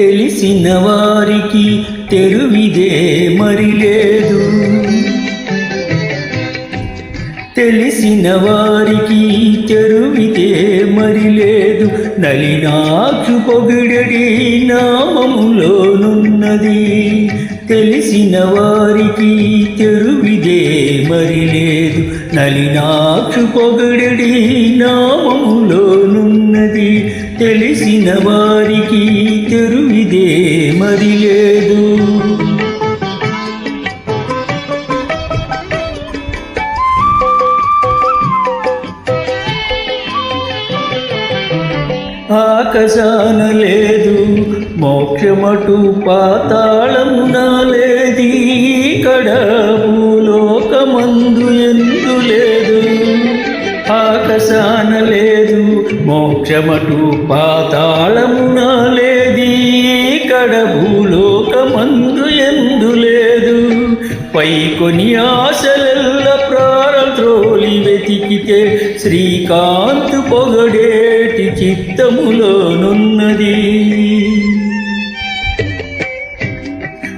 తెలిసిన వారికి తెరువిదే మరి లేదు. తెలిసిన వారికి తెరువిదే మరి లేదు. నలినాక్షు పొగిడడి నామములోనున్నది. తెలిసిన వారికి తెరువిదే మరి లేదు. నలినాక్షు పొగిడడి నామములోనున్నది. తెలిసిన వారికి తెరువిదే మరి లేదు. ఆకాశాన లేదు, మోక్షమటు పాతాళమున లేది. ఇక్కడ భూలోకమందు ఎందు లేదు. ఆకాశాన లేదు, మోక్షమటు పాతాళమున లేది. ఇక్కడ భూలోకమందు ఎందు లేదు. పైకొని ఆశలెల్ల ప్రారత్రోలి వెతికితే శ్రీకాంతు పొగడేటి చిత్తములోనున్నది.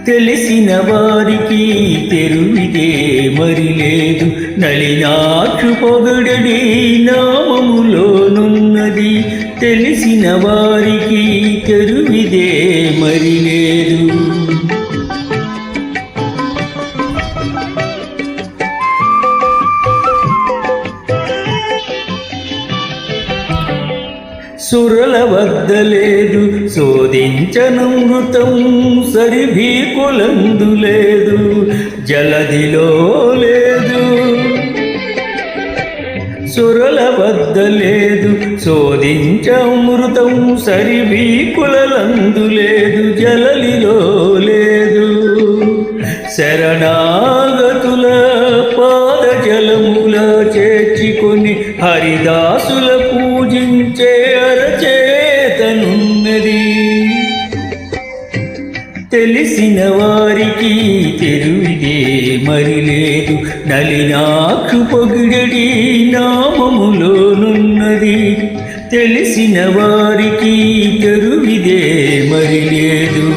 తెలిసిన వారికి తెరువిదే మరి లేదు. నలినాక్షు పొగడడి నామములోనున్నది. తెలిసిన వారికి తెరువిదే మరి లేదు. సురల వద్ద లేదు, శోధించనమృతం సరిభీకులందు లేదు. జలధిలో లేదు, సురల వద్ద లేదు. శోధించమృతం సరిభీకులందు లేదు. జలలిలో లేదు. శరణాగతుల పాద జలముల చేర్చుకొని హరిదాసుల పూజించే అరచేతనున్నది. తెలిసిన వారికి తెరువిదే మరి లేదు. నలినాక్షు పొగిడడి నామములోనున్నది. తెలిసిన వారికి తెరువిదే మరి లేదు.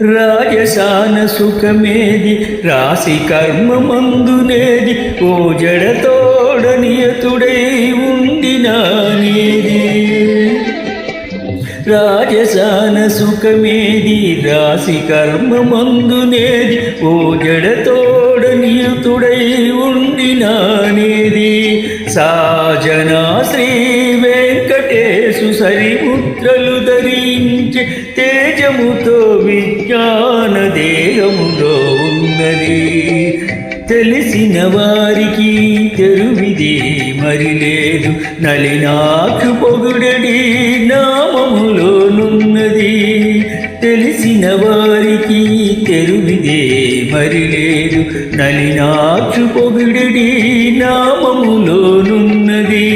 రాజసాన సుఖమేది, రాశి కర్మమందునేది. ఓ జడతోడ నియతుడై ఉండినానేది. రాజసాన సుఖమేది, రాశి కర్మమందునేది. ఓ జడతోడ నియతుడై ఉండినానేది. సాజనా శ్రీ వెంకటేశు సరిముద్రలు ధరించి తేజముతో విజ్ఞాన దేహములో ఉన్నది. తెలిసిన వారికి తెరువిదే మరి లేదు. నలినాక్షు పొగుడడి నామములోనున్నది. తెలిసిన వారికి తెరువిదే మరి లేదు. నలినాక్షు పొగుడడి నామములోనున్నది.